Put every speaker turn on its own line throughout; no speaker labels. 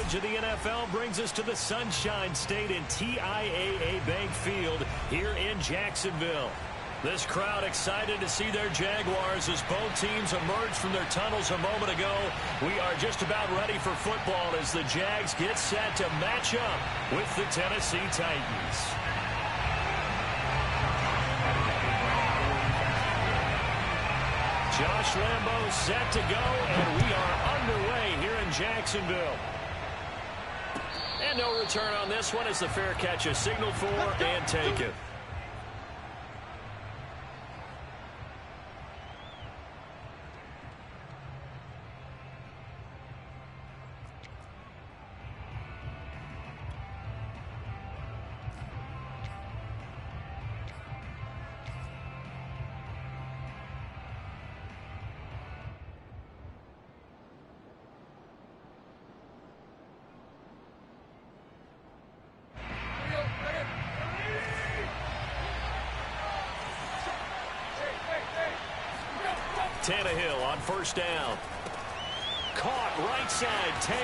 coverage of the NFL brings us to the Sunshine State in TIAA Bank Field here in Jacksonville. This crowd excited to see their Jaguars as both teams emerged from their tunnels a moment ago. We are just about ready for football as the Jags get set to match up with the Tennessee Titans. Josh Lambo set to go, and we are underway here in Jacksonville. And no return on this one as the fair catch is signaled for and taken. Tannehill on first down. Caught right side, Tate.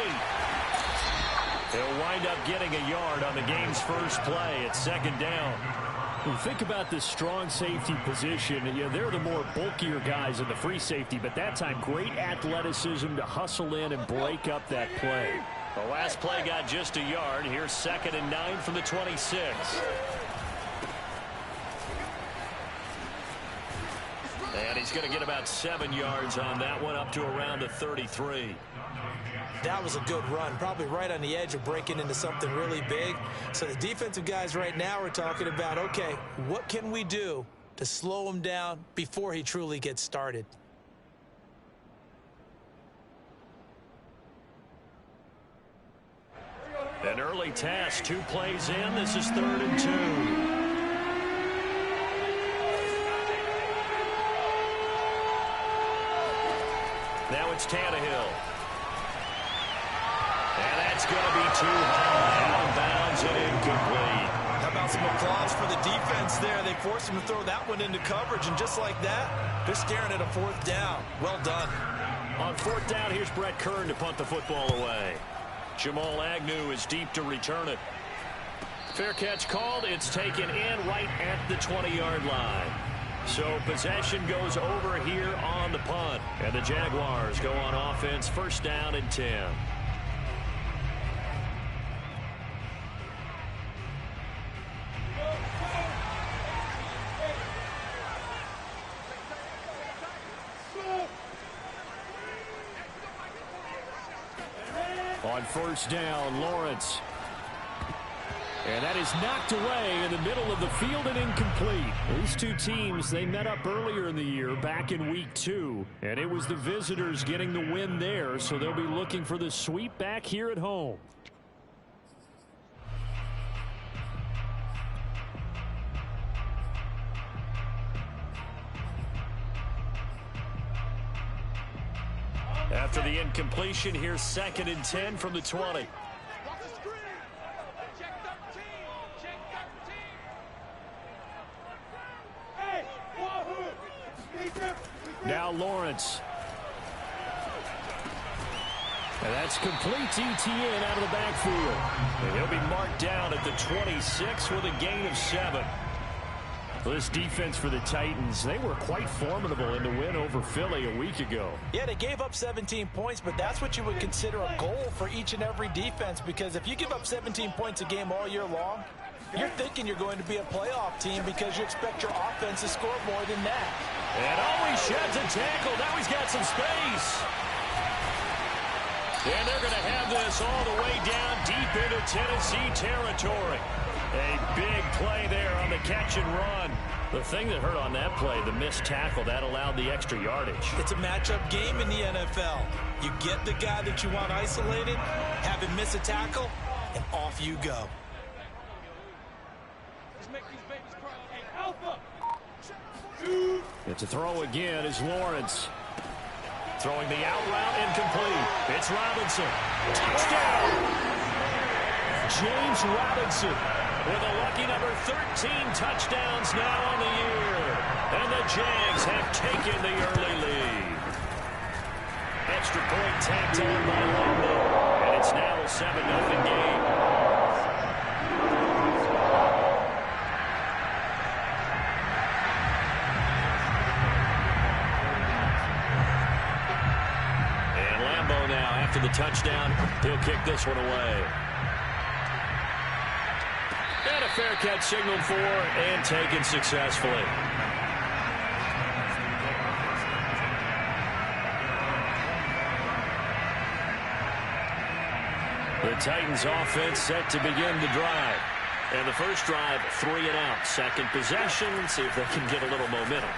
He'll wind up getting a yard on the game's first play at second down.
When you think about this strong safety position, they're the more bulkier guys in the free safety, but that time great athleticism to hustle in and break up that play.
The last play got just a yard. Here's 2nd and 9 from the 26. And he's going to get about 7 yards on that one, up to around the 33.
That was a good run, probably right on the edge of breaking into something really big. So the defensive guys right now are talking about, okay, what can we do to slow him down before he truly gets started?
An early task, 2 plays in. This is 3rd and 2. Now it's Tannehill. And that's going to be too high. Out of bounds and incomplete.
How about some applause for the defense there? They forced him to throw that one into coverage, and just like that, they're staring at a 4th down. Well done.
On 4th down, here's Brett Kern to punt the football away. Jamal Agnew is deep to return it. Fair catch called. It's taken in right at the 20-yard line. So possession goes over here on the punt. And the Jaguars go on offense, 1st down and 10. On 1st down, Lawrence. And that is knocked away in the middle of the field and incomplete. These two teams, they met up earlier in the year back in week 2. And it was the visitors getting the win there, so they'll be looking for the sweep back here at home. After the incompletion, here's 2nd and 10 from the 20. Now Lawrence. And that's complete ETN out of the backfield. And he'll be marked down at the 26 with a gain of 7. This defense for the Titans, they were quite formidable in the win over Philly a week ago.
Yeah, they gave up 17 points, but that's what you would consider a goal for each and every defense, because if you give up 17 points a game all year long, you're thinking you're going to be a playoff team because you expect your offense to score more than that.
And always sheds a tackle. Now he's got some space. And they're going to have this all the way down deep into Tennessee territory. A big play there on the catch and run. The thing that hurt on that play, the missed tackle, that allowed the extra yardage.
It's a matchup game in the NFL. You get the guy that you want isolated, have him miss a tackle, and off you go.
It's a throw again is Lawrence. Throwing the out route, incomplete. It's Robinson. Touchdown! James Robinson with a lucky number 13 touchdowns now on the year. And the Jags have taken the early lead. Extra point tacked on by Lambo. And It's now a 7-0 game. And Lambeau now, after the touchdown, he'll kick this one away. And a fair catch signaled for and taken successfully. The Titans offense set to begin the drive. And the first drive, 3 and out. Second possession, see if they can get a little momentum.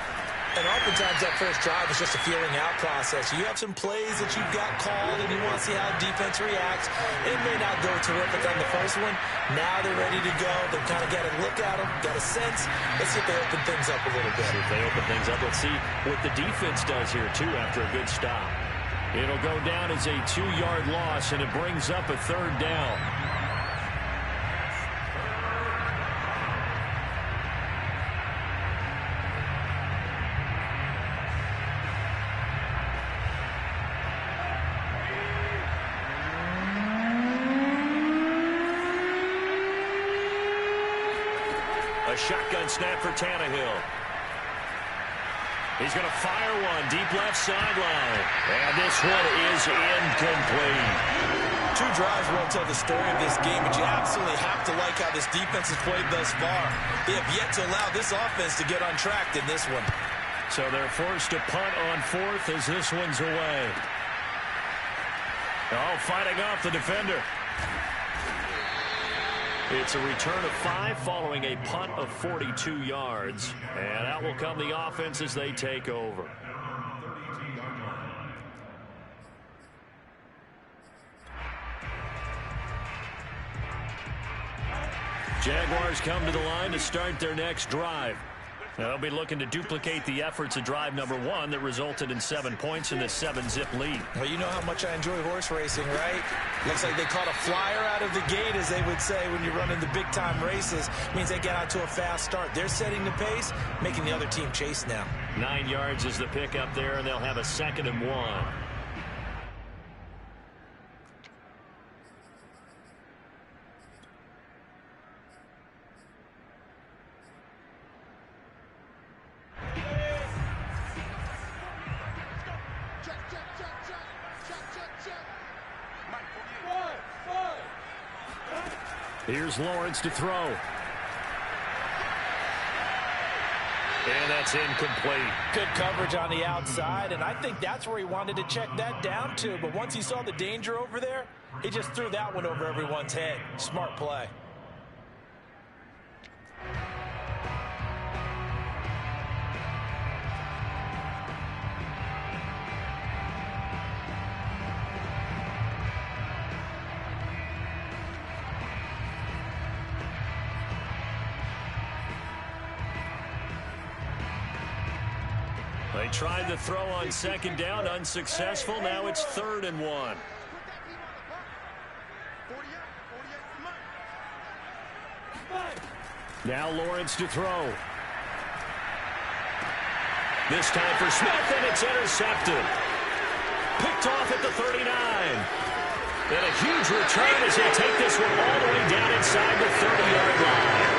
And oftentimes that first drive is just a feeling out process. You have some plays that you've got called and you want to see how defense reacts. It may not go terrific on the first one. Now they're ready to go. They've kind of got to look at them, got a sense. Let's see if they open things up a little bit.
See if they open things up. Let's see what the defense does here, too, after a good stop. It'll go down as a 2-yard loss, and it brings up a third down. A shotgun snap for Tannehill. He's going to fire one deep left sideline. And this one is incomplete.
2 drives won't tell the story of this game, but you absolutely have to like how this defense has played thus far. They have yet to allow this offense to get on track in this one.
So they're forced to punt on 4th as this one's away. Oh, fighting off the defender. It's a return of 5 following a punt of 42 yards. And out will come the offense as they take over. Jaguars come to the line to start their next drive. They'll be looking to duplicate the efforts of drive number 1 that resulted in 7 points in this 7-zip lead.
Well, you know how much I enjoy horse racing, right? Looks like they caught a flyer out of the gate, as they would say when you're running the big-time races. Means they get out to a fast start. They're setting the pace, making the other team chase now.
9 yards is the pickup there, and they'll have a 2nd and 1. Here's Lawrence to throw. And that's incomplete.
Good coverage on the outside, and I think that's where he wanted to check that down to. But once he saw the danger over there, he just threw that one over everyone's head. Smart play.
They tried the throw on 2nd down, unsuccessful. Now it's 3rd and 1. Now Lawrence to throw. This time for Smith, and it's intercepted. Picked off at the 39. And a huge return as they take this one all the way down inside the 30-yard line.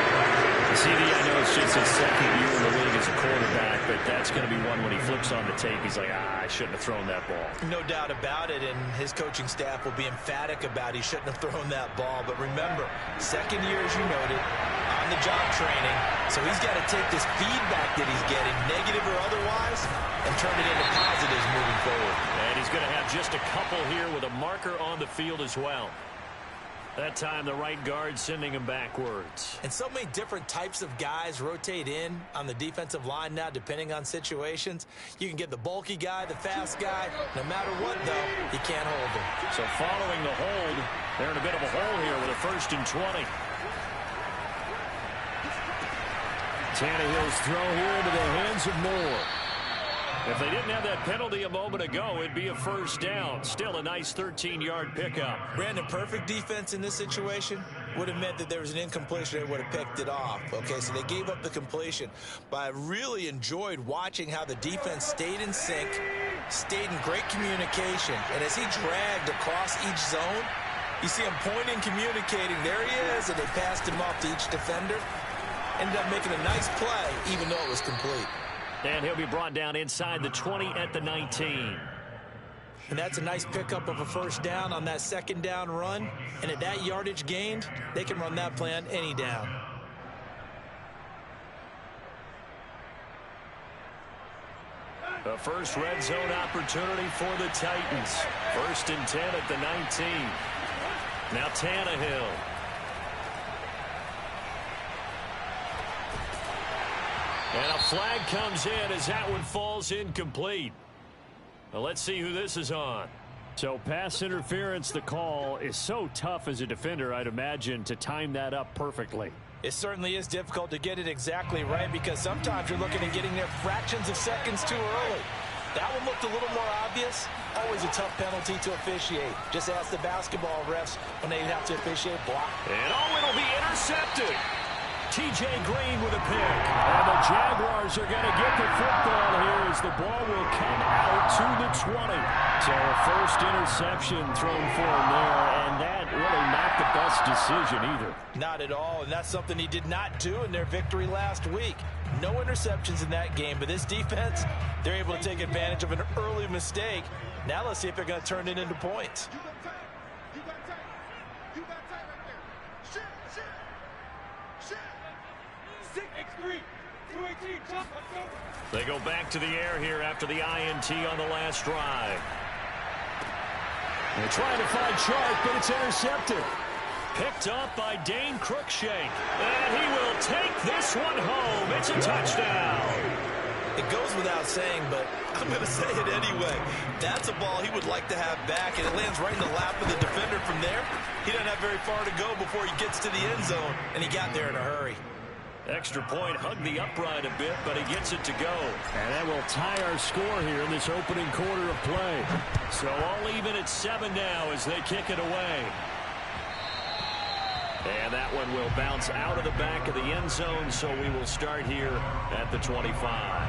CD, I know it's just his 2nd year in the league as a quarterback, but that's going to be one when he flips on the tape. He's like, I shouldn't have thrown that ball.
No doubt about it, and his coaching staff will be emphatic about he shouldn't have thrown that ball. But remember, 2nd year, as you noted, on-the-job training, so he's got to take this feedback that he's getting, negative or otherwise, and turn it into positives moving forward.
And he's going to have just a couple here with a marker on the field as well. That time, the right guard sending him backwards.
And so many different types of guys rotate in on the defensive line now, depending on situations. You can get the bulky guy, the fast guy. No matter what, though, you can't hold him.
So following the hold, they're in a bit of a hole here with a 1st and 20. Tannehill's throw here into the hands of Moore. If they didn't have that penalty a moment ago, it'd be a 1st down. Still a nice 13-yard pickup.
Brandon, perfect defense in this situation would have meant that there was an incompletion. They would have picked it off. Okay, so they gave up the completion. But I really enjoyed watching how the defense stayed in sync, stayed in great communication. And as he dragged across each zone, You see him pointing, communicating. There he is, and they passed him off to each defender. Ended up making a nice play, even though it was complete.
And he'll be brought down inside the 20 at the 19.
And that's a nice pickup of a first down on that second down run. And at that yardage gained, they can run that play on any down.
The first red zone opportunity for the Titans. 1st and 10 at the 19. Now Tannehill. And a flag comes in as that one falls incomplete. Well, let's see who this is on.
So pass interference, the call is so tough as a defender, I'd imagine, to time that up perfectly.
It certainly is difficult to get it exactly right because sometimes you're looking at getting there fractions of seconds too early. That one looked a little more obvious. Always a tough penalty to officiate. Just ask the basketball refs when they have to officiate block.
And it'll be intercepted. T.J. Green with a pick.
And the Jaguars are going to get the football here as the ball will come out to the 20. So a first interception thrown for him there, and that really not the best decision either.
Not at all, and that's something he did not do in their victory last week. No interceptions in that game, but this defense, they're able to take advantage of an early mistake. Now let's see if they're going to turn it into points.
They go back to the air here after the INT on the last drive.
They're trying to find Sharp, but it's intercepted.
Picked up by Dane Cruikshank. And he will take this one home. It's a touchdown.
It goes without saying, but I'm going to say it anyway. That's a ball he would like to have back, and it lands right in the lap of the defender from there. He doesn't have very far to go before he gets to the end zone, and he got there in a hurry.
Extra point, hugged the upright a bit, but he gets it to go.
And that will tie our score here in this opening quarter of play.
So all even at 7 now as they kick it away. And that one will bounce out of the back of the end zone, so we will start here at the 25.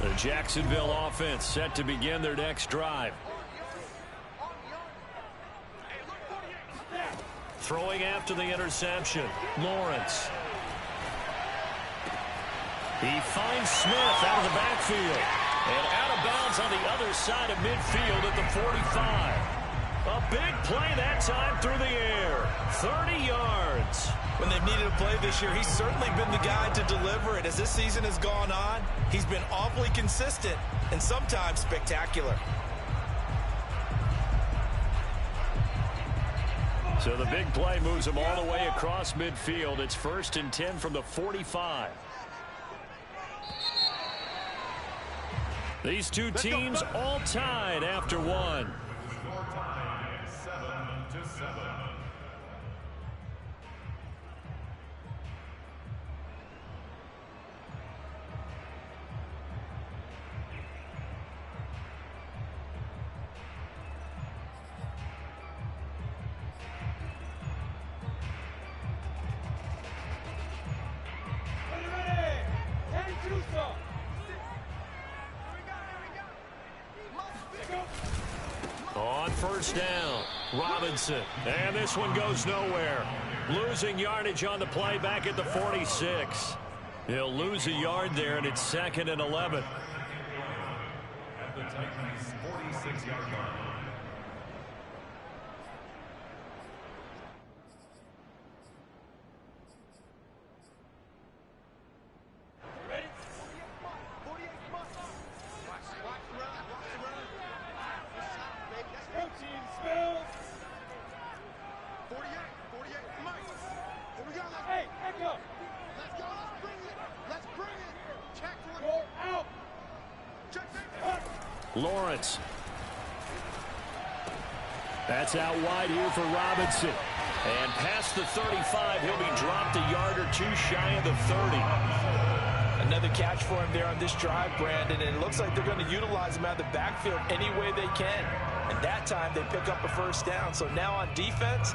The Jacksonville offense set to begin their next drive. Throwing after the interception, Lawrence. He finds Smith out of the backfield. And out of bounds on the other side of midfield at the 45. A big play that time through the air. 30 yards.
When they've needed a play this year, he's certainly been the guy to deliver it. As this season has gone on, he's been awfully consistent and sometimes spectacular.
So the big play moves him all the way across midfield. It's 1st and 10 from the 45. These two teams all tied after one.
On first down, Robinson. And this one goes nowhere. Losing yardage on the play back at the 46. He'll lose a yard there, and it's 2nd and 11.
At the Titans' 46-yard line.
Lawrence. That's out wide here for Robinson.
And past the 35, he'll be dropped a yard or two shy of the 30.
A Another catch for him there on this drive, Brandon, and it looks like they're going to utilize him out of the backfield any way they can. And that time they pick up a first down. So now on defense,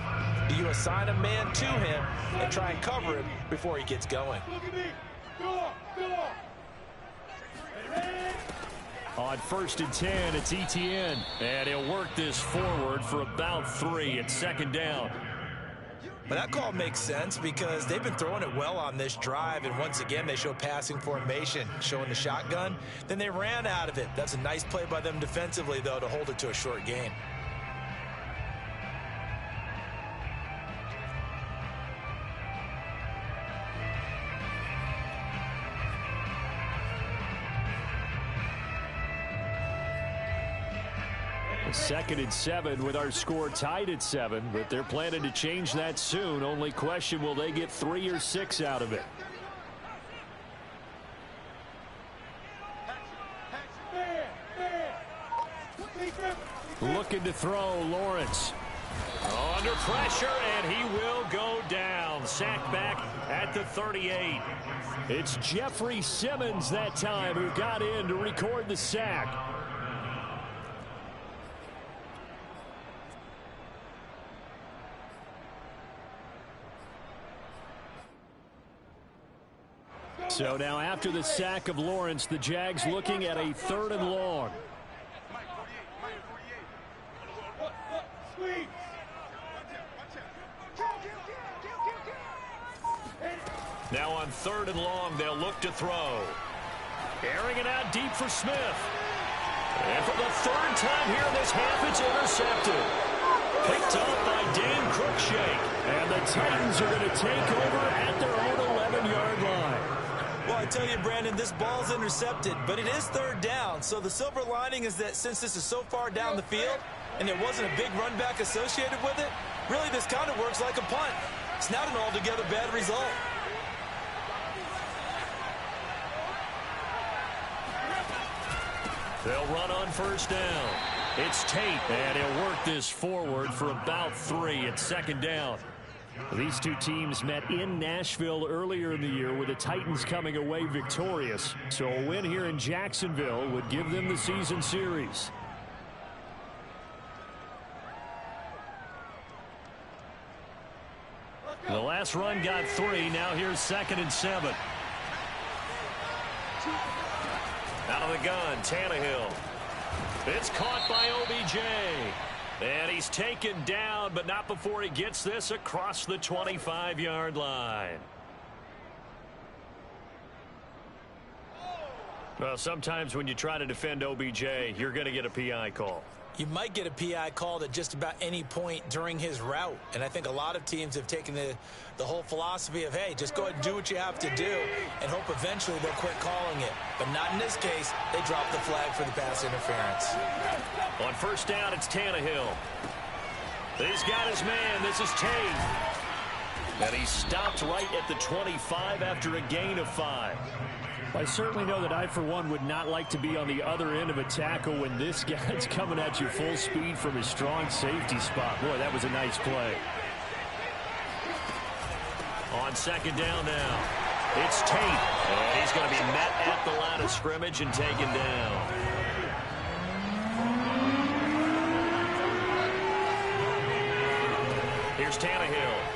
do you assign a man to him and try and cover him before he gets going?
On 1st and 10, it's ETN.
And he'll work this forward for about 3. It's second down.
But that call makes sense because they've been throwing it well on this drive, and once again they show passing formation, showing the shotgun. Then they ran out of it. That's a nice play by them defensively, though, to hold it to a short gain.
Second and 7 with our score tied at 7, but they're planning to change that soon. Only question, will they get 3 or 6 out of it? Looking to throw, Lawrence.
Under pressure, and he will go down. Sacked back at the 38.
It's Jeffrey Simmons that time who got in to record the sack. So now after the sack of Lawrence, the Jags looking at a 3rd and long.
Now on 3rd and long, they'll look to throw. Airing it out deep for Smith. And for the 3rd time here in this half, it's intercepted. Picked up by Dane Cruikshank.
And the Titans are going to take over at their own 11-yard line.
Well, I tell you, Brandon, this ball's intercepted, but it is 3rd down. So the silver lining is that since this is so far down the field and there wasn't a big run back associated with it, really this kind of works like a punt. It's not an altogether bad result.
They'll run on 1st down. It's Tate, and he'll work this forward for about 3. It's 2nd down.
These two teams met in Nashville earlier in the year with the Titans coming away victorious. So a win here in Jacksonville would give them the season series.
The last run got 3. Now here's 2nd and 7. Out of the gun, Tannehill. It's caught by OBJ. And he's taken down, but not before he gets this across the 25-yard line. Well, sometimes when you try to defend OBJ, you're going to get a PI call.
You might get a PI called at just about any point during his route. And I think a lot of teams have taken the whole philosophy of, hey, just go ahead and do what you have to do and hope eventually they'll quit calling it. But not in this case. They dropped the flag for the pass interference.
On 1st down, it's Tannehill. He's got his man. This is Tate. And he stopped right at the 25 after a gain of 5.
I certainly know that I, for one, would not like to be on the other end of a tackle when this guy's coming at you full speed from his strong safety spot. Boy, that was a nice play.
On 2nd down now, it's Tate. And he's going to be met at the line of scrimmage and taken down. Here's Tannehill.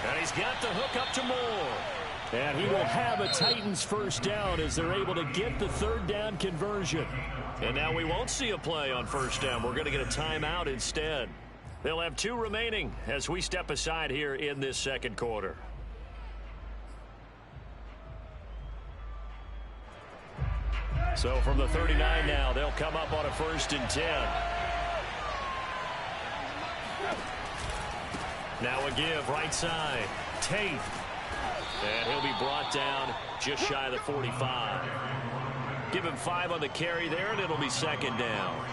And he's got the hook up to Moore.
And he will have a Titans 1st down as they're able to get the 3rd down conversion.
And now we won't see a play on 1st down. We're going to get a timeout instead. They'll have 2 remaining as we step aside here in this 2nd quarter. So from the 39 now, they'll come up on a 1st and 10. Now a give right side. Tate. And he'll be brought down just shy of the 45. Give him 5 on the carry there, and it'll be 2nd down.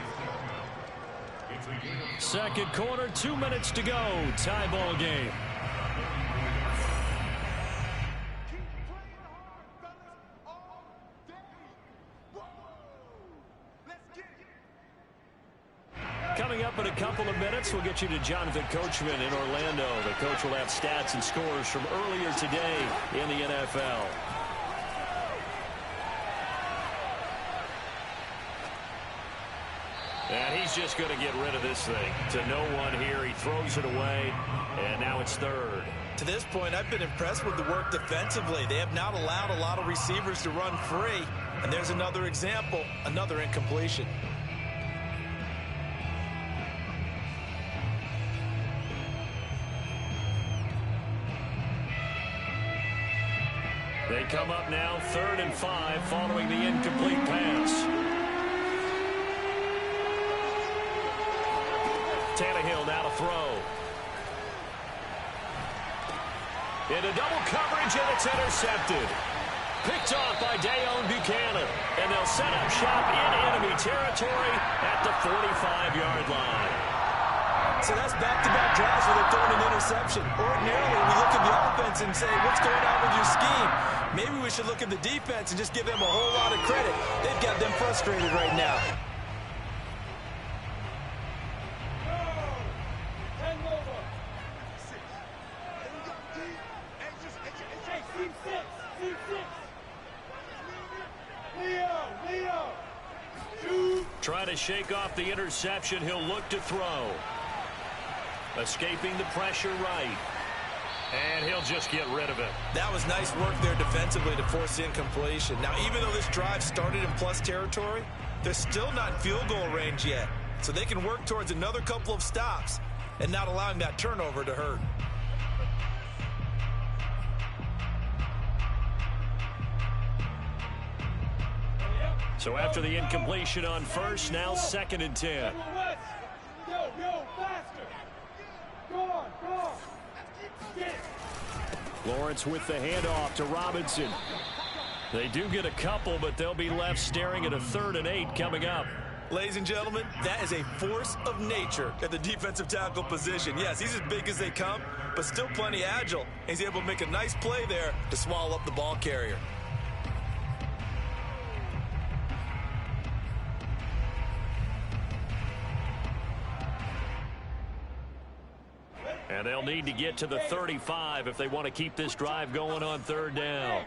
2nd quarter, 2 minutes to go. Tie ball game.
Coming up in a couple of minutes, we'll get you to Jonathan Coachman in Orlando. The coach will have stats and scores from earlier today in the NFL. And he's just going to get rid of this thing. To no one here. He throws it away, and now it's third.
To this point, I've been impressed with the work defensively. They have not allowed a lot of receivers to run free. And there's another example, another incompletion.
They come up now 3rd and 5 following the incomplete pass. Tannehill now to throw. Into double coverage, and it's intercepted. Picked off by Dayon Buchanan. And they'll set up shop in enemy territory at the 45-yard line.
So that's back-to-back drives where they're throwing an interception. Ordinarily, we look at the offense and say, what's going on with your scheme? Maybe we should look at the defense and just give them a whole lot of credit. They've got them frustrated right now.
Trying to shake off the interception. He'll look to throw. Escaping the pressure right. And he'll just get rid of it.
That was nice work there defensively to force the incompletion. Now, even though this drive started in plus territory, they're still not in field goal range yet. So they can work towards another couple of stops and not allowing that turnover to hurt.
So after the incompletion on first, now 2nd and 10. Lawrence with the handoff to Robinson. They do get a couple, but they'll be left staring at a 3rd and 8 coming up.
Ladies and gentlemen, that is a force of nature at the defensive tackle position. Yes, he's as big as they come, but still plenty agile. He's able to make a nice play there to swallow up the ball carrier.
And they'll need to get to the 35 if they want to keep this drive going on 3rd down.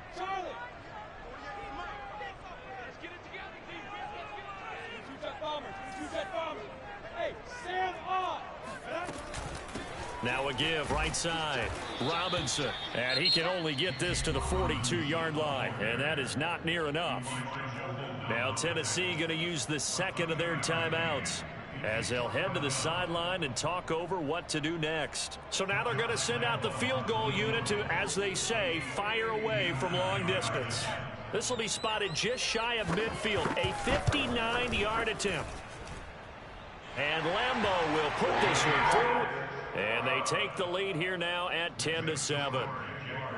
Now a give right side. Robinson. And he can only get this to the 42-yard line. And that is not near enough. Now Tennessee going to use the 2nd of their timeouts, as they'll head to the sideline and talk over what to do next. So now they're going to send out the field goal unit to, as they say, fire away from long distance. This will be spotted just shy of midfield, a 59-yard attempt. And Lambeau will put this one through, and they take the lead here now at 10-7.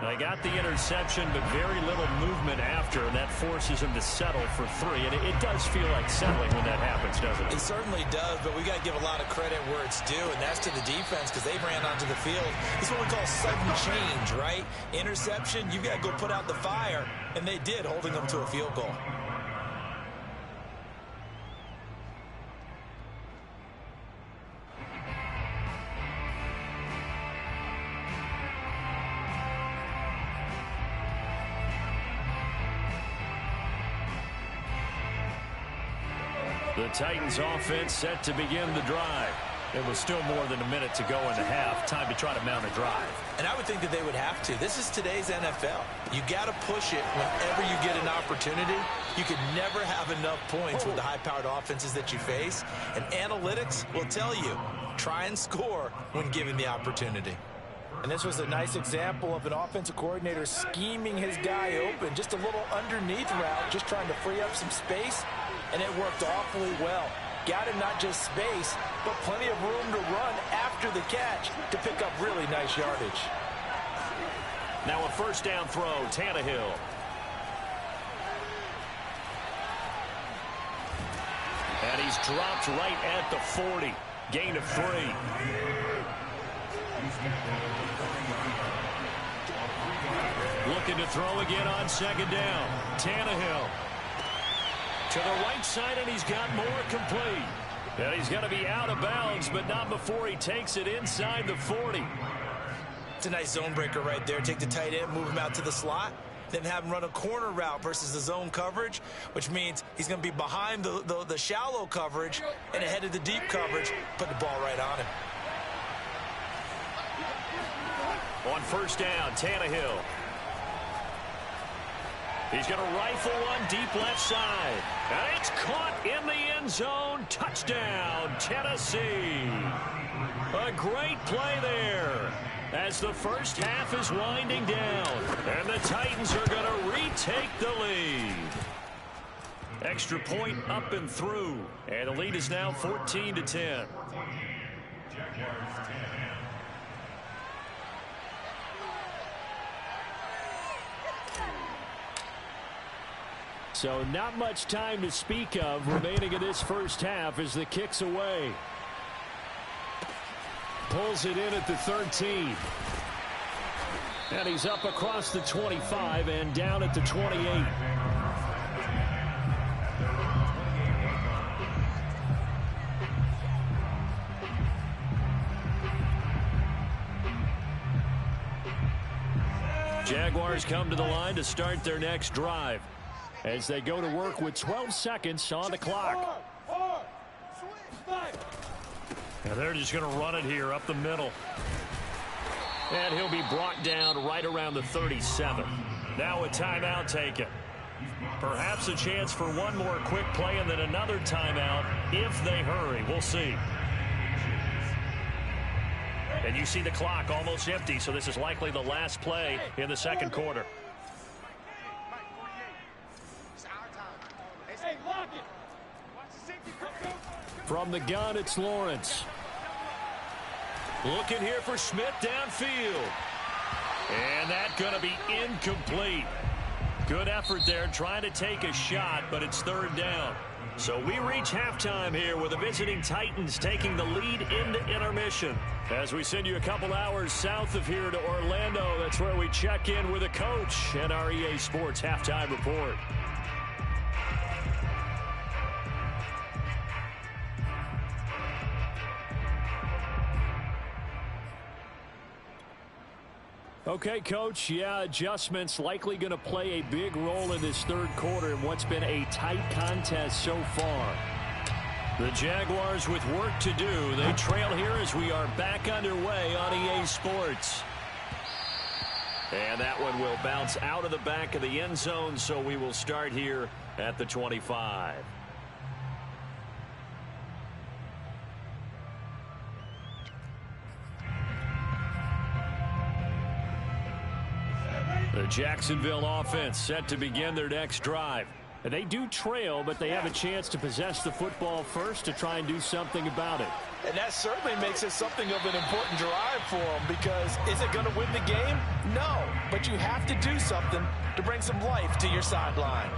They got the interception, but very little movement after, and that forces them to settle for 3. And it does feel like settling when that happens, doesn't it?
It certainly does, but we got to give a lot of credit where it's due, and that's to the defense because they ran onto the field. This is what we call sudden change, right? Interception, you got to go put out the fire, and they did, holding them to a field goal.
The Titans offense set to begin the drive. It was still more than a minute to go in the half. Time to try to mount a drive.
And I would think that they would have to. This is today's NFL. You got to push it whenever you get an opportunity. You can never have enough points with the high-powered offenses that you face. And analytics will tell you, try and score when given the opportunity. And this was a nice example of an offensive coordinator scheming his guy open. Just a little underneath route, just trying to free up some space. And it worked awfully well. Got him not just space, but plenty of room to run after the catch to pick up really nice yardage.
Now a 1st down throw, Tannehill. And he's dropped right at the 40. Gain of 3. Looking to throw again on 2nd down. Tannehill. To the right side, and he's got more complete. And he's going to be out of bounds, but not before he takes it inside the 40.
It's a nice zone breaker right there. Take the tight end, move him out to the slot, then have him run a corner route versus the zone coverage, which means he's going to be behind the shallow coverage and ahead of the deep coverage. Put the ball right on him.
On first down, Tannehill. He's going to rifle one deep left side. And it's caught in the end zone. Touchdown, Tennessee. A great play there as the first half is winding down. And the Titans are going to retake the lead. Extra point up and through. And the lead is now 14-10.
So not much time to speak of remaining in this first half as the kick's away. Pulls it in at the 13. And he's up across the 25 and down at the 28. Jaguars come to the line to start their next drive as they go to work with 12 seconds on the clock.
Now they're just going to run it here up the middle. And he'll be brought down right around the 37. Now a timeout taken. Perhaps a chance for one more quick play and then another timeout if they hurry. We'll see. And you see the clock almost empty, so this is likely the last play in the second quarter.
From the gun, it's Lawrence.
Looking here for Smith downfield. And that's going to be incomplete. Good effort there trying to take a shot, but it's third down. So we reach halftime here with the visiting Titans taking the lead into intermission. As we send you a couple hours south of here to Orlando, that's where we check in with a coach and our EA Sports halftime report.
Okay, Coach, yeah, adjustments likely going to play a big role in this third quarter in what's been a tight contest so far.
The Jaguars with work to do. They trail here as we are back underway on EA Sports. And that one will bounce out of the back of the end zone, so we will start here at the 25. The Jacksonville offense set to begin their next drive.
They do trail, but they have a chance to possess the football first to try and do something about it.
And that certainly makes it something of an important drive for them, because is it going to win the game? No, but you have to do something to bring some life to your sideline.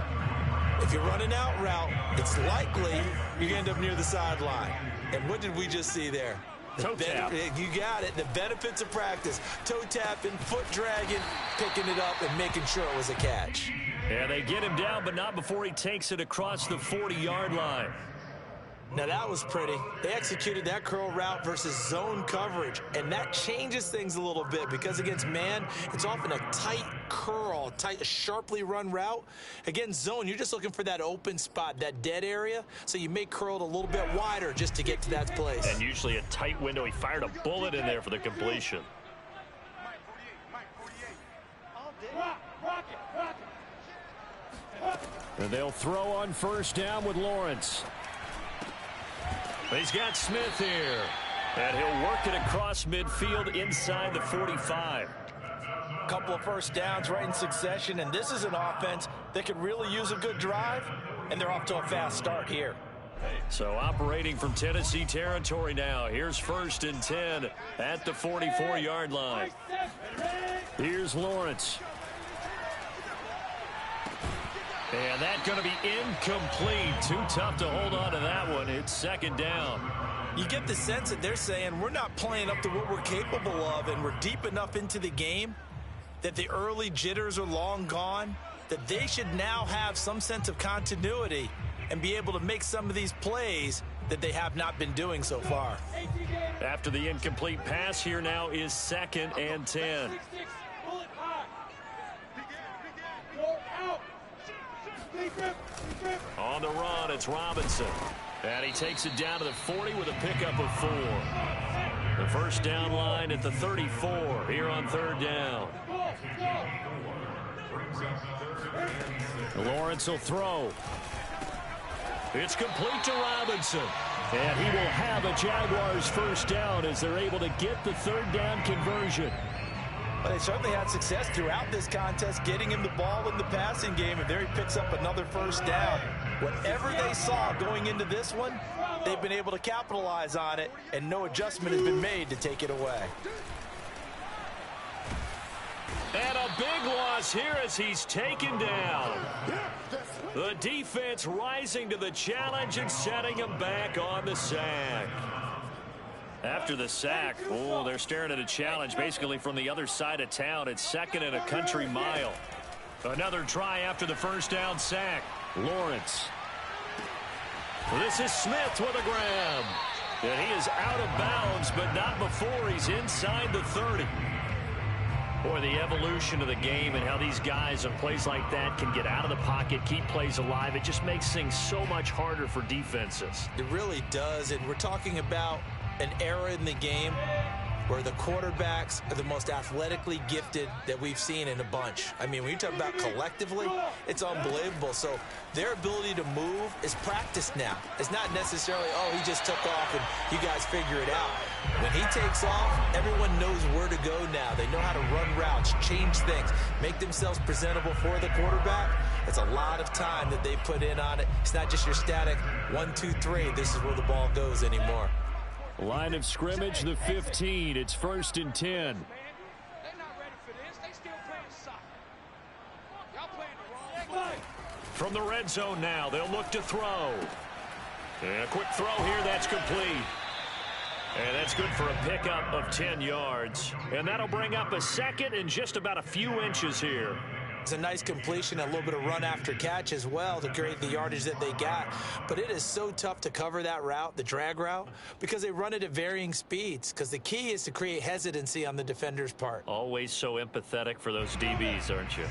If you're running out route, it's likely you're going to end up near the sideline. And what did we just see there?
Toe tap.
You got it. The benefits of practice. Toe tapping, foot dragging, picking it up, and making sure it was a catch.
And they get him down, but not before he takes it across the 40-yard line.
Now that was pretty. They executed that curl route versus zone coverage, and that changes things a little bit because against man, it's often a tight curl, tight, sharply run route. Against zone, you're just looking for that open spot, that dead area, so you may curl it a little bit wider just to get to that place.
And usually a tight window. He fired a bullet in there for the completion.
And they'll throw on first down with Lawrence.
He's got Smith here. And he'll work it across midfield inside the 45.
Couple of first downs right in succession, and this is an offense that could really use a good drive, and they're off to a fast start here.
So operating from Tennessee territory now. Here's 1st and 10 at the 44-yard line.
Here's Lawrence.
And that's going to be incomplete. Too tough to hold on to that one. It's second down.
You get the sense that they're saying we're not playing up to what we're capable of, and we're deep enough into the game that the early jitters are long gone, that they should now have some sense of continuity and be able to make some of these plays that they have not been doing so far.
After the incomplete pass, here now is 2nd and 10. On the run, it's Robinson. And he takes it down to the 40 with a pickup of 4. The first down line at the 34 here on 3rd down. Lawrence will throw. It's complete to Robinson. And he will have a Jaguars first down as they're able to get the 3rd down conversion.
Well, they certainly had success throughout this contest, getting him the ball in the passing game, and there he picks up another first down. Whatever they saw going into this one, they've been able to capitalize on it, and no adjustment has been made to take it away.
And a big loss here as he's taken down. The defense rising to the challenge and setting him back on the sack. After the sack, they're staring at a challenge basically from the other side of town. It's 2nd and a country mile. Another try after the first down sack. Lawrence. This is Smith with a grab. And he is out of bounds, but not before he's inside the 30. Boy, the evolution of the game and how these guys on plays like that can get out of the pocket, keep plays alive, it just makes things so much harder for defenses.
It really does, and we're talking about an era in the game where the quarterbacks are the most athletically gifted that we've seen in a bunch. I mean, when you talk about collectively, it's unbelievable. So their ability to move is practiced now. It's not necessarily, oh, he just took off and you guys figure it out. When he takes off, everyone knows where to go now. They know how to run routes, change things, make themselves presentable for the quarterback. It's a lot of time that they put in on it. It's not just your static 1, 2, 3. This is where the ball goes anymore.
Line of scrimmage, the 15. It's 1st and 10.
From the red zone now, they'll look to throw. And a quick throw here, that's complete. And that's good for a pickup of 10 yards. And that'll bring up a 2nd and just about a few inches here.
It's a nice completion, a little bit of run after catch as well to create the yardage that they got. But it is so tough to cover that route, the drag route, because they run it at varying speeds. Because the key is to create hesitancy on the defender's part.
Always so empathetic for those DBs, aren't you?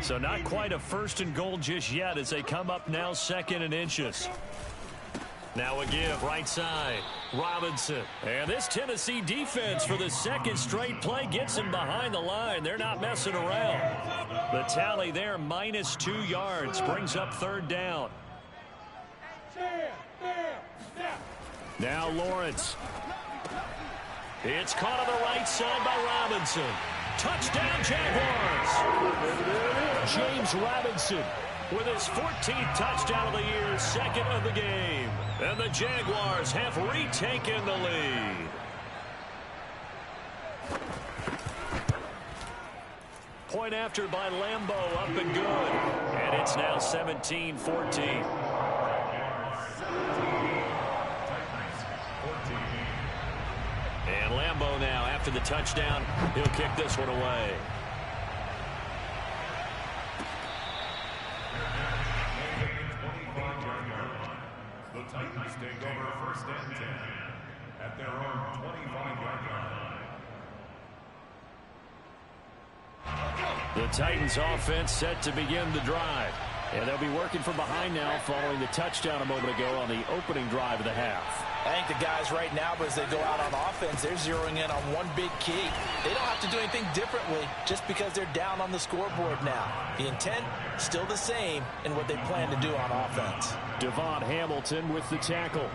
So not quite a 1st and goal just yet as they come up now 2nd and inches. Now a give, right side, Robinson. And this Tennessee defense for the 2nd straight play gets him behind the line. They're not messing around. The tally there, -2 yards, brings up 3rd down. Now Lawrence. It's caught on the right side by Robinson. Touchdown, Jaguars. James Robinson with his 14th touchdown of the year, 2nd of the game. And the Jaguars have retaken the lead. Point after by Lambeau, up and good. And it's now 17-14. And Lambeau now, after the touchdown, he'll kick this one away.
The Titans take over 1st and 10 at their own 25-yard line.
The Titans offense set to begin the drive. And they'll be working from behind now following the touchdown a moment ago on the opening drive of the half.
I think the guys right now, as they go out on offense, they're zeroing in on one big key. They don't have to do anything differently just because they're down on the scoreboard now. The intent, still the same in what they plan to do on offense.
Devon Hamilton with the tackle.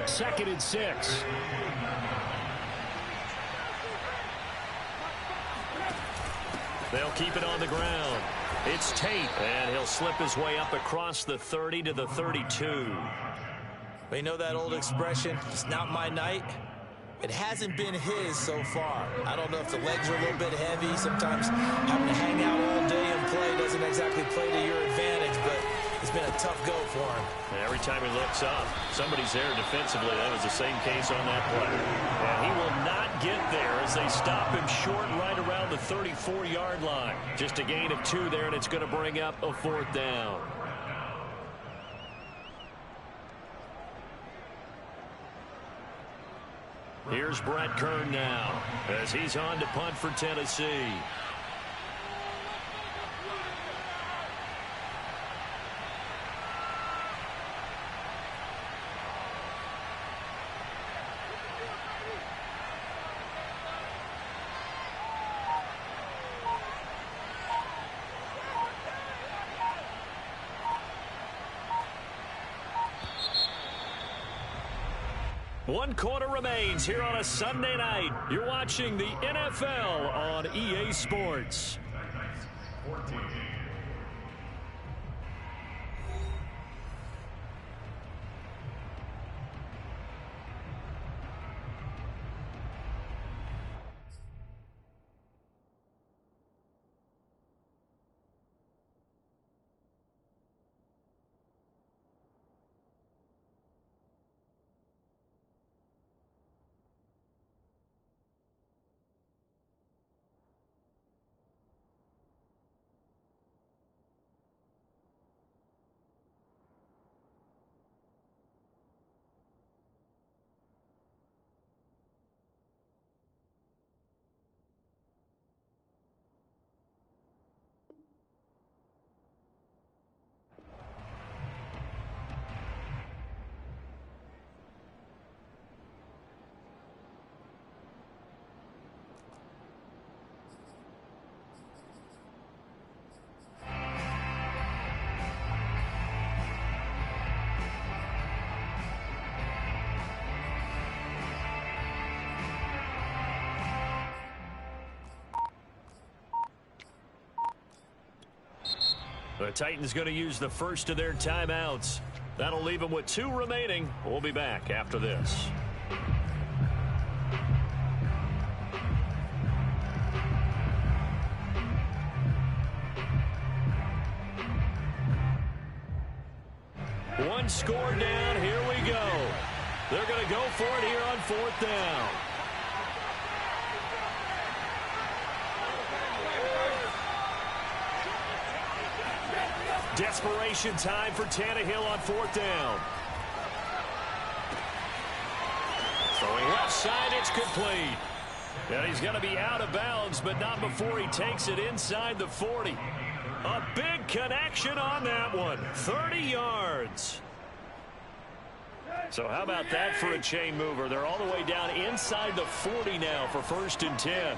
2nd and 6.
They'll keep it on the ground. It's Tate, and he'll slip his way up across the 30 to the 32.
But you know that old expression, it's not my night? It hasn't been his so far. I don't know if the legs are a little bit heavy. Sometimes having to hang out all day and play doesn't exactly play to your advantage, but it's been a tough go for him.
And every time he looks up, somebody's there defensively. That was the same case on that play. And he will not get there as they stop him short right around the 34-yard line. Just a gain of 2 there, and it's going to bring up a 4th down. Here's Brett Kern now as he's on to punt for Tennessee. One quarter remains here on a Sunday night. You're watching the NFL on EA Sports. The Titans going to use the first of their timeouts. That'll leave them with 2 remaining. We'll be back after this. One score down. Here we go. They're going to go for it here on 4th down. Desperation time for Tannehill on 4th down. Throwing left side, it's complete. And he's going to be out of bounds, but not before he takes it inside the 40. A big connection on that one. 30 yards. So how about that for a chain mover? They're all the way down inside the 40 now for 1st and 10.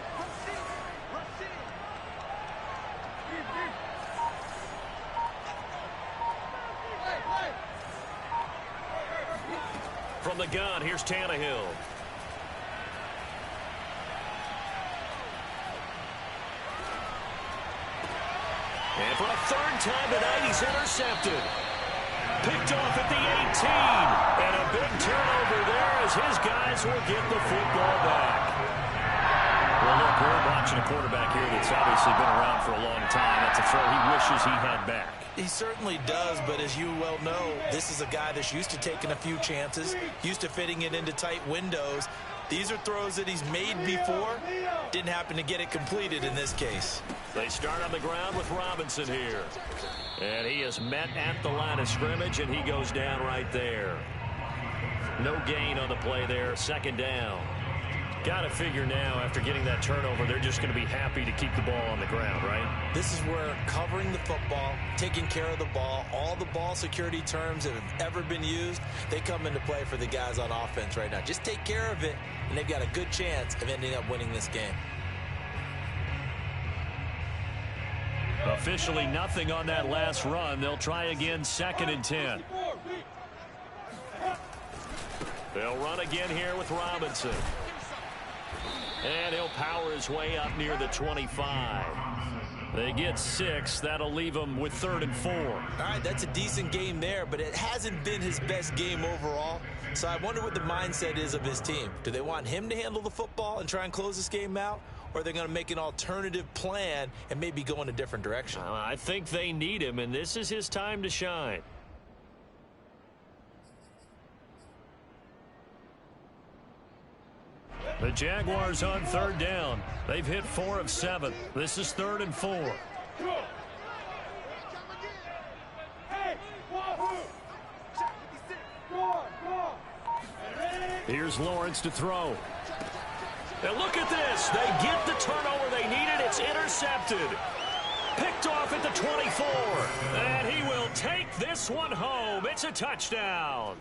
From the gun, here's Tannehill. And for a 3rd time tonight, he's intercepted. Picked off at the 18. And a big turnover there as his guys will get the football back. Well, look, we're watching a quarterback here that's obviously been around for a long time. That's a throw he wishes he had back.
He certainly does, but as you well know, this is a guy that's used to taking a few chances, used to fitting it into tight windows. These are throws that he's made before. Didn't happen to get it completed in this case.
They start on the ground with Robinson here. And he is met at the line of scrimmage, and he goes down right there. No gain on the play there. 2nd down. Got to figure now, after getting that turnover, they're just going to be happy to keep the ball on the ground, right?
This is where covering the football, taking care of the ball, all the ball security terms that have ever been used, they come into play for the guys on offense right now. Just take care of it, and they've got a good chance of ending up winning this game.
Officially nothing on that last run. They'll try again, 2nd and 10. They'll run again here with Robinson. And he'll power his way up near the 25. They get 6. That'll leave him with 3rd and 4.
All right, that's a decent game there, but it hasn't been his best game overall. So I wonder what the mindset is of his team. Do they want him to handle the football and try and close this game out? Or are they going to make an alternative plan and maybe go in a different direction?
I think they need him, and this is his time to shine. The Jaguars on 3rd down. They've hit 4 of 7. This is 3rd and 4.
Here's Lawrence to throw.
And look at this. They get the turnover they needed. It's intercepted. Picked off at the 24. And he will take this one home. It's a touchdown.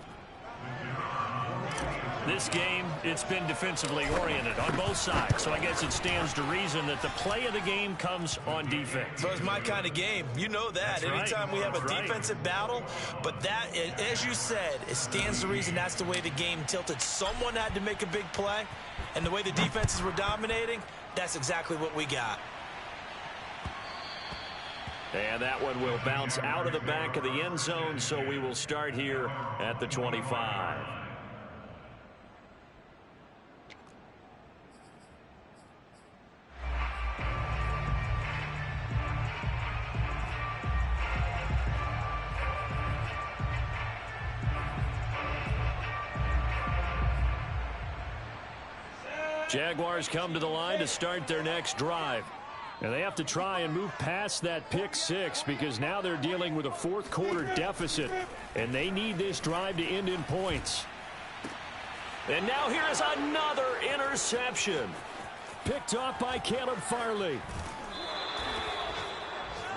This game, it's been defensively oriented on both sides. So I guess it stands to reason that the play of the game comes on defense.
So it's my kind of game. You know that.
That's
Anytime
right.
we have a
That's right.
defensive battle. But that, as you said, it stands to reason that's the way the game tilted. Someone had to make a big play. And the way the defenses were dominating, that's exactly what we got.
And that one will bounce out of the back of the end zone, so we will start here at the 25. Jaguars come to the line to start their next drive.
And they have to try and move past that pick six because now they're dealing with a fourth quarter deficit. And they need this drive to end in points.
And now here is another interception.
Picked off by Caleb Farley.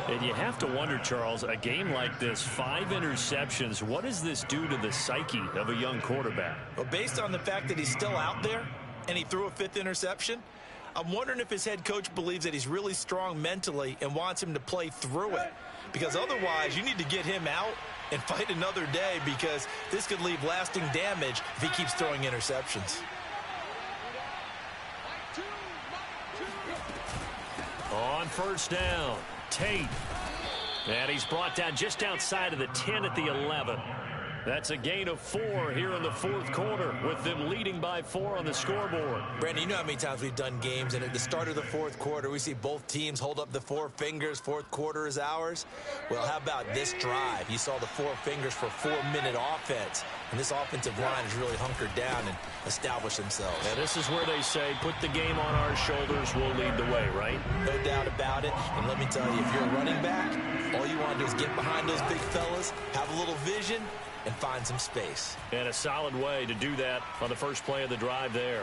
And you have to wonder, Charles, a game like this, 5 interceptions, what does this do to the psyche of a young quarterback?
Well, based on the fact that he's still out there and he threw a 5th interception, I'm wondering if his head coach believes that he's really strong mentally and wants him to play through it. Because otherwise, you need to get him out and fight another day because this could leave lasting damage if he keeps throwing interceptions.
On first down, Tate. And he's brought down just outside of the 10 at the 11. That's a gain of 4 here in the fourth quarter with them leading by 4 on the scoreboard.
Brandon, you know how many times we've done games, and at the start of the fourth quarter, we see both teams hold up the 4 fingers, fourth quarter is ours. Well, how about this drive? You saw the 4 fingers for 4-minute offense, and this offensive line has really hunkered down and established themselves.
And this is where they say, put the game on our shoulders, we'll lead the way, right?
No doubt about it, and let me tell you, if you're a running back, all you want to do is get behind those big fellas, have a little vision, and find some space.
And a solid way to do that on the first play of the drive there.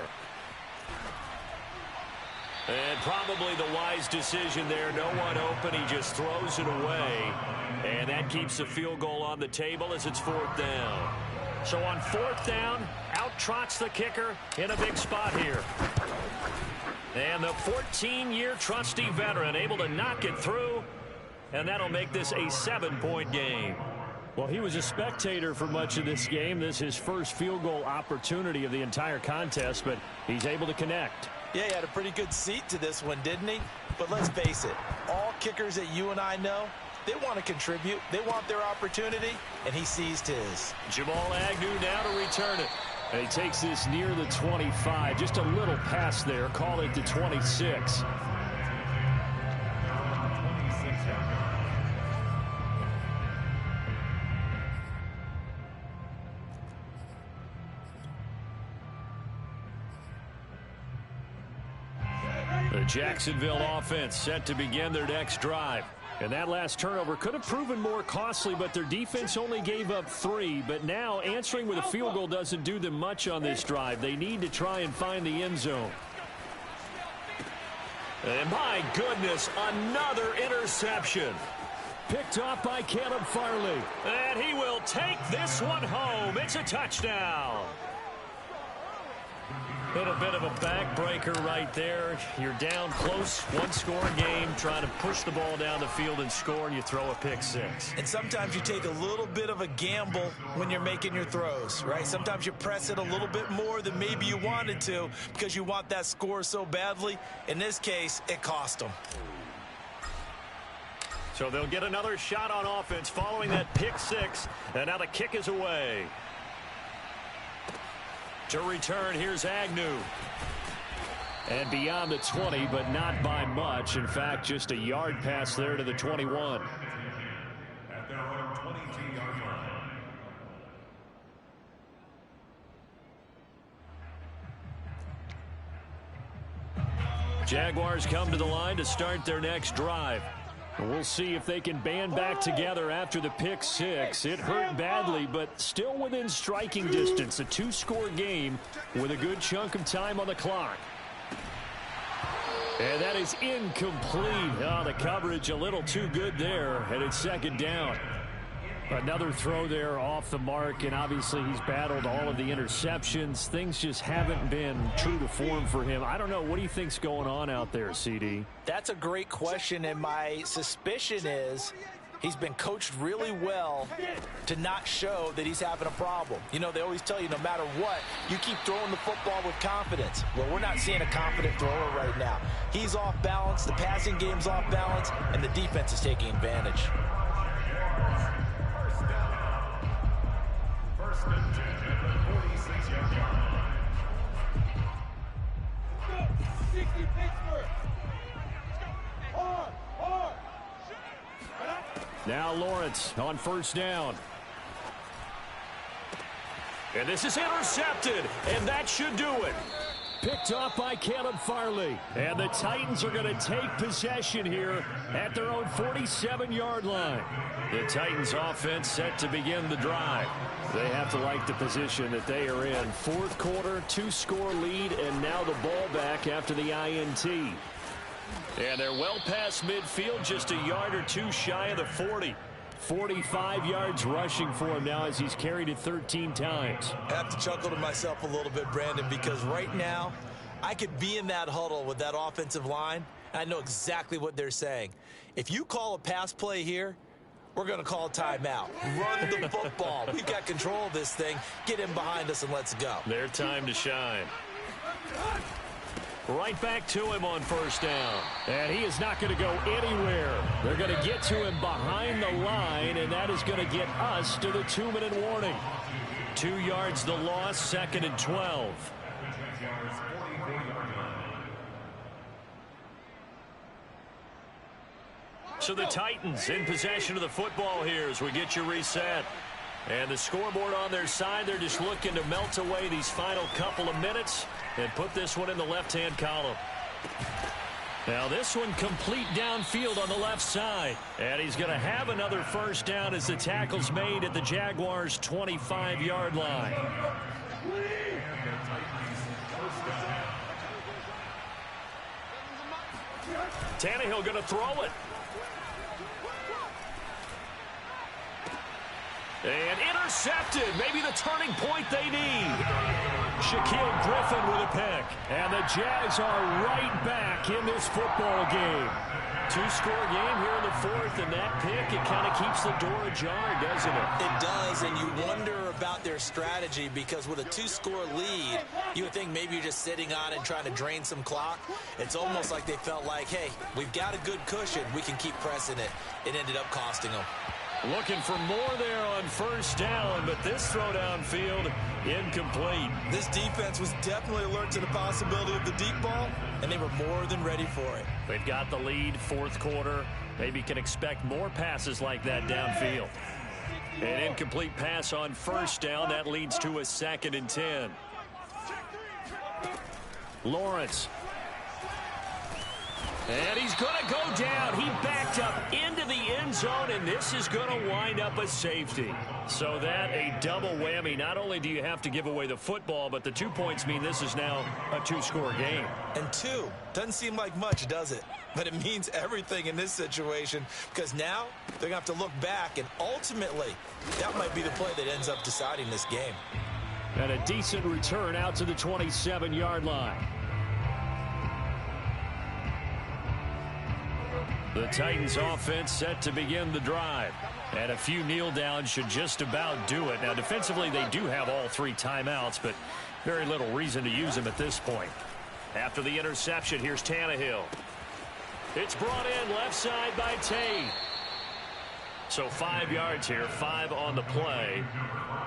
And probably the wise decision there. No one open. He just throws it away. And that keeps the field goal on the table as it's 4th down. So on 4th down, out trots the kicker in a big spot here. And the 14-year trusty veteran able to knock it through. And that'll make this a 7-point game.
Well, he was a spectator for much of this game. This is his first field goal opportunity of the entire contest, but he's able to connect.
Yeah, he had a pretty good seat to this one, didn't he? But let's face it, all kickers that you and I know, they want to contribute. They want their opportunity, and he seized his.
Jamal Agnew now to return it.
And he takes this near the 25. Just a little pass there. Call it the 26.
The Jacksonville offense set to begin their next drive.
And that last turnover could have proven more costly, but their defense only gave up 3. But now answering with a field goal doesn't do them much on this drive. They need to try and find the end zone.
And my goodness, another interception.
Picked off by Caleb Farley.
And he will take this one home. It's a touchdown. Little bit of a backbreaker right there. You're down close, 1-score game, trying to push the ball down the field and score, and you throw a pick 6.
And sometimes you take a little bit of a gamble when you're making your throws, right? Sometimes you press it a little bit more than maybe you wanted to because you want that score so badly. In this case, it cost them.
So they'll get another shot on offense following that pick 6, and now the kick is away. To return, here's Agnew.
And beyond the 20, but not by much. In fact, just a yard pass there to the 21.
At their own 22-yard line.
Jaguars come to the line to start their next drive.
We'll see if they can band back together after the pick six. It hurt badly, but still within striking distance. A two-score game with a good chunk of time on the clock. And that is incomplete. Oh, the coverage a little too good there, and it's second down. Another throw there off the mark, and obviously he's battled all of the interceptions. Things just haven't been true to form for him. I don't know. What do you think's going on out there, CD?
That's a great question, and my suspicion is he's been coached really well to not show that he's having a problem. You know, they always tell you no matter what, you keep throwing the football with confidence. Well, we're not seeing a confident thrower right now. He's off balance, the passing game's off balance, and the defense is taking advantage.
Now Lawrence on first down.
And this is intercepted, and that should do it.
Picked off by Caleb Farley. And the Titans are going to take possession here at their own 47-yard line.
The Titans offense set to begin the drive.
They have to like the position that they are in. Fourth quarter, two-score lead, and now the ball back after the INT.
And they're well past midfield, just a yard or two shy of the 40.
45 yards rushing for him now as he's carried it 13 times.
I have to chuckle to myself a little bit, Brandon, because right now I could be in that huddle with that offensive line, and I know exactly what they're saying. If you call a pass play here, we're going to call a timeout. Run the football. We've got control of this thing. Get in behind us and let's go.
Their time to shine. Right back to him on first down.
And he is not going to go anywhere. They're going to get to him behind the line, and that is going to get us to the 2-minute warning.
2 yards the loss, second and 12. So the Titans in possession of the football here as we get you reset. And the scoreboard on their side, they're just looking to melt away these final couple of minutes and put this one in the left-hand column. Now this one complete downfield on the left side. And he's going to have another first down as the tackle's made at the Jaguars' 25-yard line. Tannehill going to throw it. And intercepted. Maybe the turning point they need. Shaquille Griffin with a pick.
And the Jags are right back in this football game.
Two-score game here in the fourth, and that pick, it kind of keeps the door ajar, doesn't it?
It does, and you wonder about their strategy because with a two-score lead, you would think maybe you're just sitting on it and trying to drain some clock. It's almost like they felt like, hey, we've got a good cushion. We can keep pressing it. It ended up costing them.
Looking for more there on first down, but this throw downfield incomplete.
This defense was definitely alert to the possibility of the deep ball, and they were more than ready for it.
They've got the lead, fourth quarter. Maybe can expect more passes like that downfield. An incomplete pass on first down. That leads to a 2nd and 10.
Lawrence.
And he's going to go down. He backed up into the end zone, and this is going to wind up a safety. So that a double whammy. Not only do you have to give away the football, but the 2 points mean this is now a two-score game.
And two doesn't seem like much, does it? But it means everything in this situation because now they're going to have to look back, and ultimately that might be the play that ends up deciding this game.
And a decent return out to the 27-yard line.
The Titans offense set to begin the drive. And a few kneel downs should just about do it. Now defensively they do have all 3 timeouts, but very little reason to use them at this point. After the interception, here's Tannehill. It's brought in left side by Tate. So 5 yards here, 5 on the play.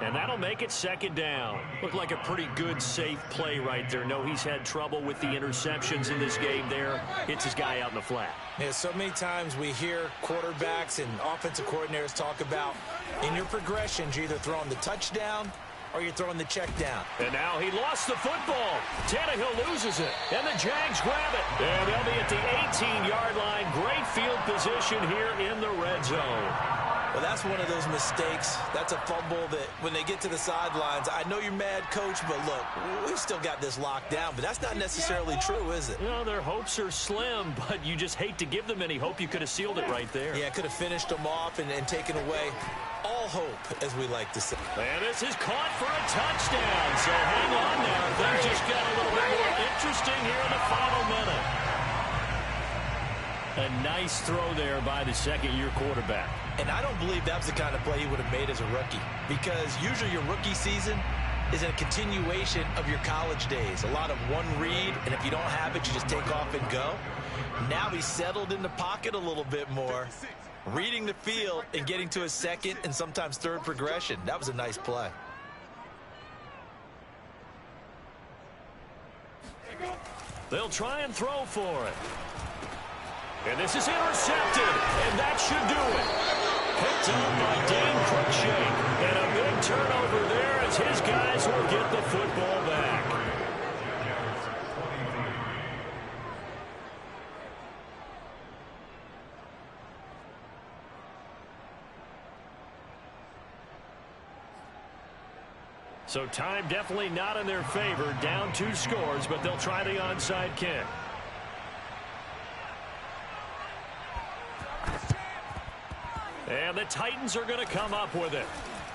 And that'll make it 2nd down. Looked like a pretty good, safe play right there. No, he's had trouble with the interceptions in this game there. Hits his guy out in the flat.
Yeah, so many times we hear quarterbacks and offensive coordinators talk about in your progressions, you're either throwing the touchdown or you're throwing the check down.
And now he lost the football. Tannehill loses it, and the Jags grab it. And they'll be at the 18-yard line. Great field position here in the red zone.
Well, that's one of those mistakes. That's a fumble that when they get to the sidelines, I know you're mad, Coach, but look, we've still got this locked down. But that's not necessarily true, is it?
You know, their hopes are slim, but you just hate to give them any hope. You could have sealed it right there.
Yeah, could have finished them off and taken away all hope, as we like to say.
And this is caught for a touchdown. So hang on now. Things just got a little bit more interesting here in the final minute. A nice throw there by the second-year quarterback.
And I don't believe that was the kind of play he would have made as a rookie, because usually your rookie season is a continuation of your college days. A lot of one read, and if you don't have it, you just take off and go. Now he's settled in the pocket a little bit more, reading the field and getting to his second and sometimes third progression. That was a nice play.
They'll try and throw for it. And this is intercepted, and that should do it. Picked up by Dane Cruikshank. And a big turnover there as his guys will get the football back. So time definitely not in their favor. Down 2 scores, but they'll try the onside kick. And the Titans are going to come up with it.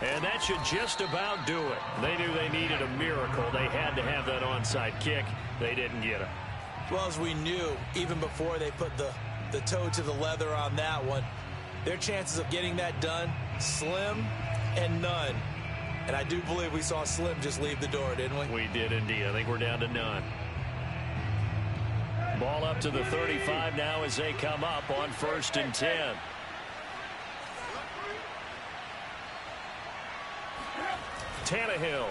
And that should just about do it. They knew they needed a miracle. They had to have that onside kick. They didn't get it.
Well, as we knew, even before they put the toe to the leather on that one, their chances of getting that done, slim and none. And I do believe we saw Slim just leave the door, didn't we?
We did indeed. I think we're down to none. Ball up to the 35 now as they come up on 1st and 10. Tannehill.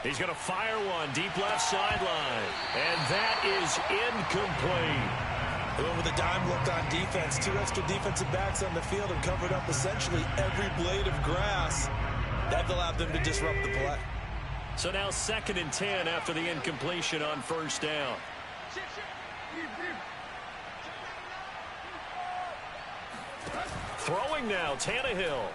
He's going to fire one deep left sideline. And that is incomplete.
They went with a dime look on defense. 2 extra defensive backs on the field and covered up essentially every blade of grass. That allowed them to disrupt the play.
So now 2nd and 10 after the incompletion on 1st down. Throwing now, Tannehill.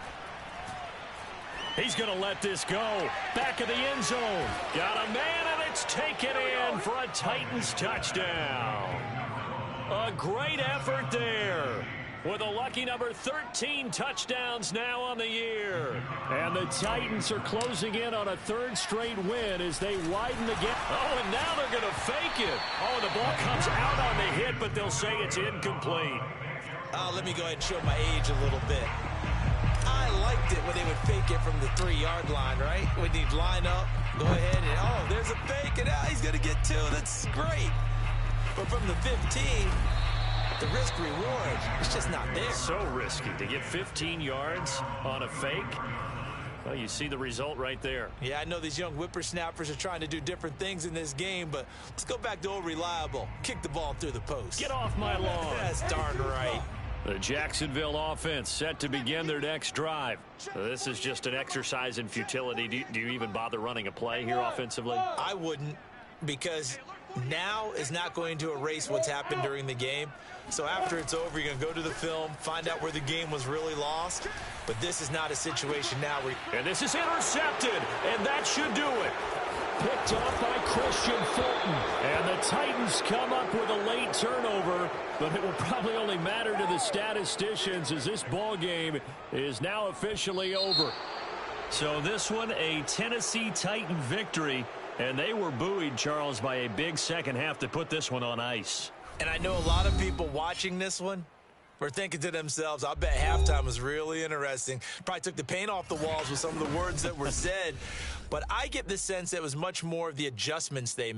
He's going to let this go. Back of the end zone. Got a man, and it's taken in for a Titans touchdown. A great effort there. With a lucky number 13 touchdowns now on the year. And the Titans are closing in on a 3rd straight win as they widen the gap. Oh, and now they're going to fake it. Oh, the ball comes out on the hit, but they'll say it's incomplete.
Let me go ahead and show my age a little bit. I liked it when they would fake it from the 3-yard line, right? When they'd line up, go ahead, and oh, there's a fake, and he's going to get 2. That's great. But from the 15, the risk-reward, it's just not there.
So risky to get 15 yards on a fake. Well, you see the result right there.
Yeah, I know these young whippersnappers are trying to do different things in this game, but let's go back to old reliable. Kick the ball through the post.
Get off my lawn.
That's darn right.
The Jacksonville offense set to begin their next drive. This is just an exercise in futility. Do you even bother running a play here offensively?
I wouldn't, because now is not going to erase what's happened during the game. So after it's over, you're going to go to the film, find out where the game was really lost. But this is not a situation now where...
And this is intercepted, and that should do it. Picked up by Christian Fulton. And the Titans come up with a late turnover, but it will probably only matter to the statisticians as this ball game is now officially over. So this one, a Tennessee Titan victory, and they were buoyed, Charles, by a big second half to put this one on ice.
And I know a lot of people watching this one were thinking to themselves, I bet halftime was really interesting. Probably took the paint off the walls with some of the words that were said. But I get the sense that it was much more of the adjustments they made.